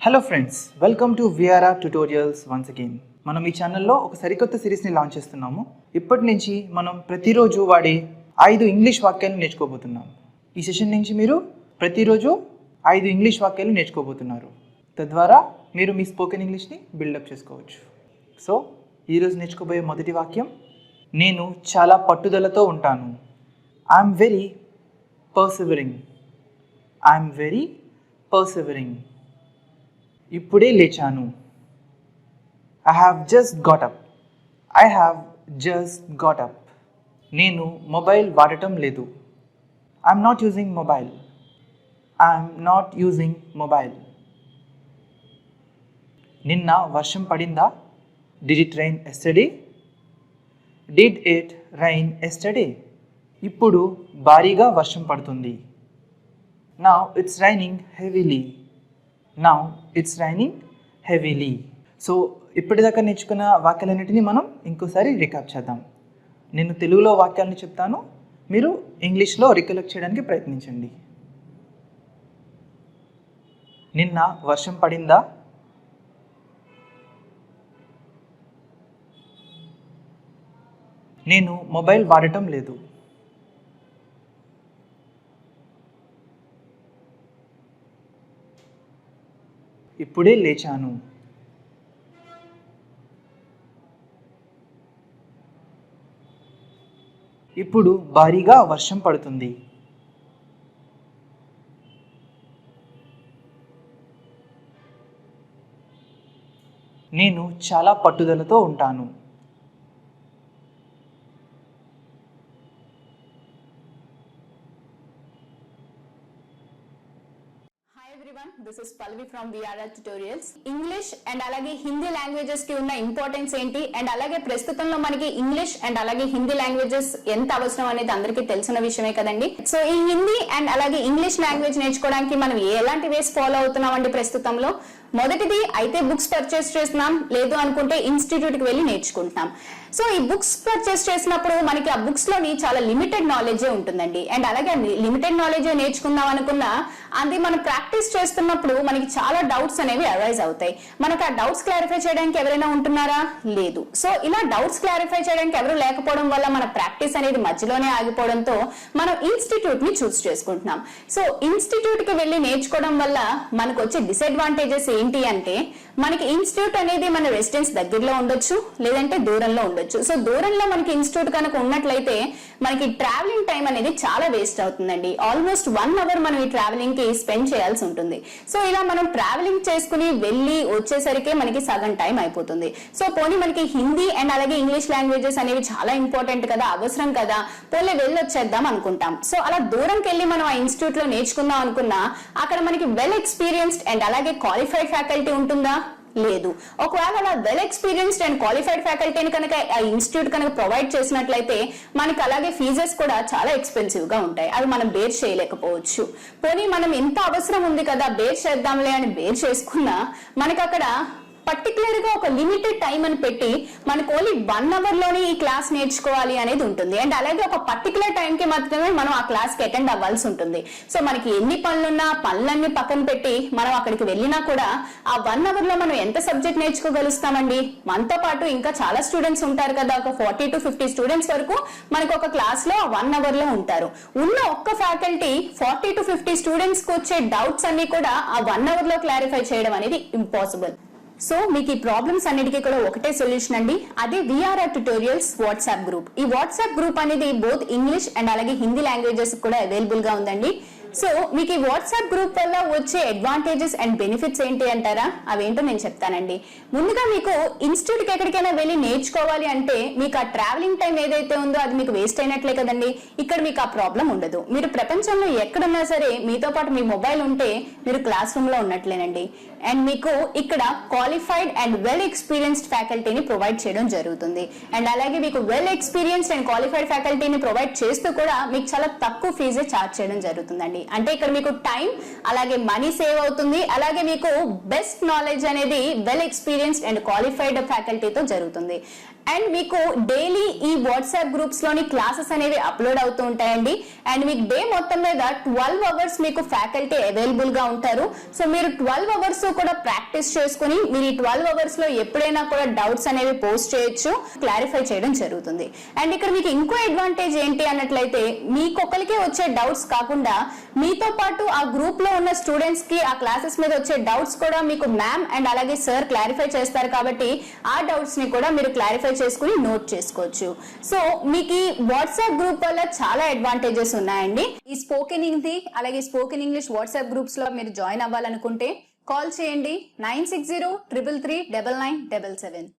Hello friends, welcome to VRR tutorials once again. మనం ఈ ఛానల్లో ఒక సరికొత్త సిరీస్ని లాంచ్ చేస్తున్నాము. ఇప్పటి నుంచి మనం ప్రతిరోజు వాడే 5 ఇంగ్లీష్ వాక్యాలను నేర్చుకోబోతున్నాం. ఈ సెషన్ నుంచి మీరు ప్రతిరోజు 5 ఇంగ్లీష్ వాక్యాలు నేర్చుకోబోతున్నారు. తద్వారా మీరు మీ స్పోకెన్ ఇంగ్లీష్ని బిల్డప్ చేసుకోవచ్చు. సో ఈరోజు నేర్చుకోబోయే మొదటి వాక్యం, నేను చాలా పట్టుదలతో ఉంటాను. I'm very persevering. I'm very persevering. ఇప్పుడే లేచాను. I have just got up. I have just got up. నేను మొబైల్ వాడటం లేదు. I'm not using mobile. I'm not using mobile. నిన్న వర్షం పడిందా? Did it rain yesterday? Did it rain yesterday? ఇప్పుడు భారీగా వర్షం పడుతుంది. Now it's raining heavily. Now it's raining heavily. So ఇప్పటిదాకా నేర్చుకున్న వాక్యాలన్నింటినీ మనం ఇంకోసారి రికాప్ చేద్దాం. నేను తెలుగులో వాక్యాలను చెప్తాను, మీరు ఇంగ్లీష్లో రికలెక్ట్ చేయడానికి ప్రయత్నించండి. నిన్న వర్షం పడిందా? నేను మొబైల్ వాడటం లేదు. ఇప్పుడే లేచాను. ఇప్పుడు భారీగా వర్షం పడుతుంది. నేను చాలా పట్టుదలతో ఉంటాను. This is Pallavi from VRR Tutorials. English and అలాగే హిందీ లాంగ్వేజెస్ కి ఉన్న ఇంపార్టెన్స్ ఏంటి, అండ్ అలాగే ప్రస్తుతంలో మనకి ఇంగ్లీష్ అండ్ అలాగే హిందీ లాంగ్వేజెస్ ఎంత అవసరం అనేది అందరికీ తెలిసిన విషయమే కదండి. సో ఈ హిందీ అండ్ అలాగే ఇంగ్లీష్ లాంగ్వేజ్ నేర్చుకోవడానికి మనం ఎలాంటి వేస్ ఫాలో అవుతున్నామండి ప్రస్తుతంలో? మొదటిది అయితే బుక్స్ పర్చేస్ చేస్తున్నాం, లేదు అనుకుంటే ఇన్స్టిట్యూట్ కి వెళ్ళి నేర్చుకుంటున్నాం. సో ఈ బుక్స్ పర్చేస్ చేసినప్పుడు మనకి ఆ బుక్స్ లోని చాలా లిమిటెడ్ నాలెడ్జే ఉంటుందండి. అండ్ అలాగే లిమిటెడ్ నాలెడ్జే నేర్చుకుందాం అనుకున్నా అది మనం ప్రాక్టీస్ చేస్తున్నప్పుడు మనకి చాలా డౌట్స్ అనేవి అరైజ్ అవుతాయి. మనకు ఆ డౌట్స్ క్లారిఫై చేయడానికి ఎవరైనా ఉంటున్నారా? లేదు. సో ఇలా డౌట్స్ క్లారిఫై చేయడానికి ఎవరు లేకపోవడం వల్ల మన ప్రాక్టీస్ అనేది మధ్యలోనే ఆగిపోవడంతో మనం ఇన్స్టిట్యూట్ ని చూస్ చేసుకుంటున్నాం. సో ఇన్స్టిట్యూట్ కి వెళ్ళి నేర్చుకోవడం వల్ల మనకు వచ్చే డిసడ్వాంటేజెస్ ఏంటి అంటే, మనకి ఇన్స్టిట్యూట్ అనేది మన రెసిడెన్స్ దగ్గరలో ఉండొచ్చు, లేదంటే దూరంలో ఉండొచ్చు. సో దూరంలో మనకి ఇన్స్టిట్యూట్ కనుక ఉన్నట్లయితే మనకి ట్రావెలింగ్ టైం అనేది చాలా వేస్ట్ అవుతుందండి. ఆల్మోస్ట్ 1 అవర్ మనం ఈ ట్రావెలింగ్ కి స్పెండ్ చేయాల్సి ఉంటుంది. సో ఇలా మనం ట్రావెలింగ్ చేసుకుని వెళ్ళి వచ్చేసరికి మనకి సగం టైం అయిపోతుంది. సో పోనీ మనకి హిందీ అండ్ అలాగే ఇంగ్లీష్ లాంగ్వేజెస్ అనేవి చాలా ఇంపార్టెంట్ కదా, అవసరం కదా, పోలే వెళ్ళొచ్చేద్దాం అనుకుంటాం. సో అలా దూరంకి వెళ్ళి మనం ఆ ఇన్స్టిట్యూట్ లో నేర్చుకుందాం అనుకున్నా అక్కడ మనకి వెల్ ఎక్స్పీరియన్స్డ్ అండ్ అలాగే క్వాలిఫైడ్ ఫ్యాకల్టీ ఉంటుందా? లేదు. ఒకవేళ అలా వెల్ ఎక్స్పీరియన్స్డ్ అండ్ క్వాలిఫైడ్ ఫ్యాకల్టీని కనుక ఆ ఇన్స్టిట్యూట్ కనుక ప్రొవైడ్ చేసినట్లయితే మనకి అలాగే ఫీజెస్ కూడా చాలా ఎక్స్పెన్సివ్ గా ఉంటాయి. అవి మనం బేర్ చేయలేకపోవచ్చు. పోనీ మనం ఎంత అవసరం ఉంది కదా బేర్ చేద్దాంలే అని బేర్ చేసుకున్నా మనకి అక్కడ పర్టికులర్ గా ఒక లిమిటెడ్ టైం అని పెట్టి మనకు ఓన్లీ 1 అవర్ లోనే ఈ క్లాస్ నేర్చుకోవాలి అనేది ఉంటుంది. అండ్ అలాగే ఒక పర్టికులర్ టైం కి మాత్రమే మనం ఆ క్లాస్ కి అటెండ్ అవ్వాల్సి ఉంటుంది. సో మనకి ఎన్ని పనులున్నా పనులన్నీ పక్కన పెట్టి మనం అక్కడికి వెళ్ళినా కూడా ఆ 1 అవర్ లో మనం ఎంత సబ్జెక్ట్ నేర్చుకోగలుగుతామండి? మనతో పాటు ఇంకా చాలా స్టూడెంట్స్ ఉంటారు కదా, ఒక 40 to 50 స్టూడెంట్స్ వరకు మనకు ఒక క్లాస్ లో 1 అవర్ లో ఉంటారు. ఉన్న ఒక్క ఫ్యాకల్టీ 40 to 50 స్టూడెంట్స్ కు వచ్చే డౌట్స్ అన్ని కూడా ఆ 1 అవర్ లో క్లారిఫై చేయడం అనేది ఇంపాసిబుల్. సో మీకు ఈ ప్రాబ్లమ్స్ అన్నిటికీ కూడా ఒకటే సొల్యూషన్ అండి, అదే విఆర్ఆర్ ట్యుటోరియల్స్ వాట్సాప్ గ్రూప్. ఈ వాట్సాప్ గ్రూప్ అనేది బోత్ ఇంగ్లీష్ అండ్ అలాగే హిందీ లాంగ్వేజెస్ కూడా అవైలబుల్ గా ఉందండి. సో మీకు ఈ వాట్సాప్ గ్రూప్ వల్ల వచ్చే అడ్వాంటేజెస్ అండ్ బెనిఫిట్స్ ఏంటి అంటారా? అవేంటో నేను చెప్తానండి. ముందుగా మీకు ఇన్స్టిట్యూట్ కి ఎక్కడికైనా వెళ్ళి నేర్చుకోవాలి అంటే మీకు ఆ ట్రావెలింగ్ టైం ఏదైతే ఉందో అది మీకు వేస్ట్ అయినట్లే కదండి. ఇక్కడ మీకు ఆ ప్రాబ్లం ఉండదు. మీరు ప్రపంచంలో ఎక్కడున్నా సరే మీతో పాటు మీ మొబైల్ ఉంటే మీరు క్లాస్ రూమ్ లో ఉన్నట్లేనండి. అండ్ మీకు ఇక్కడ క్వాలిఫైడ్ అండ్ వెల్ ఎక్స్పీరియన్స్డ్ ఫ్యాకల్టీని ప్రొవైడ్ చేయడం జరుగుతుంది. అండ్ అలాగే మీకు వెల్ ఎక్స్పీరియన్స్డ్ అండ్ క్వాలిఫైడ్ ఫ్యాకల్టీని ప్రొవైడ్ చేస్తూ కూడా మీకు చాలా తక్కువ ఫీజే ఛార్జ్ చేయడం జరుగుతుందండి. అంటే ఇక్కడ మీకు టైం అలాగే మనీ సేవ్ అవుతుంది. అలాగే మీకు బెస్ట్ నాలెడ్జ్ అనేది వెల్ ఎక్స్పీరియన్స్డ్ అండ్ క్వాలిఫైడ్ ఫ్యాకల్టీతో జరుగుతుంది. అండ్ మీకు డైలీ ఈ వాట్సాప్ గ్రూప్స్ లోని క్లాసెస్ అనేవి అప్లోడ్ అవుతూ ఉంటాయండి. అండ్ మీకు డే మొత్తం మీద 12 అవర్స్ మీకు ఫ్యాకల్టీ అవైలబుల్ గా ఉంటారు. సో మీరు 12 అవర్స్ కూడా ప్రాక్టీస్ చేసుకుని మీరు ఈ 12 అవర్స్ లో ఎప్పుడైనా కూడా డౌట్స్ అనేవి పోస్ట్ చేయొచ్చు, క్లారిఫై చేయడం జరుగుతుంది. అండ్ ఇక్కడ మీకు ఇంకో అడ్వాంటేజ్ ఏంటి అన్నట్లయితే మీకొకరికే వచ్చే డౌట్స్ కాకుండా మీతో పాటు ఆ గ్రూప్ లో ఉన్న స్టూడెంట్స్ కి ఆ క్లాసెస్ మీద వచ్చే డౌట్స్ కూడా మీకు మ్యామ్ అండ్ అలాగే సార్ క్లారిఫై చేస్తారు. కాబట్టి ఆ డౌట్స్ ని కూడా మీరు క్లారిఫై చేసుకుని నోట్ చేసుకోవచ్చు. సో మీకు ఈ వాట్సాప్ గ్రూప్ వల్ల చాలా అడ్వాంటేజెస్ ఉన్నాయండి. ఈ స్పోకెన్ హిందీ అలాగే స్పోకెన్ ఇంగ్లీష్ వాట్సాప్ గ్రూప్స్ లో మీరు జాయిన్ అవ్వాలనుకుంటే కాల్ చేయండి 9603339977.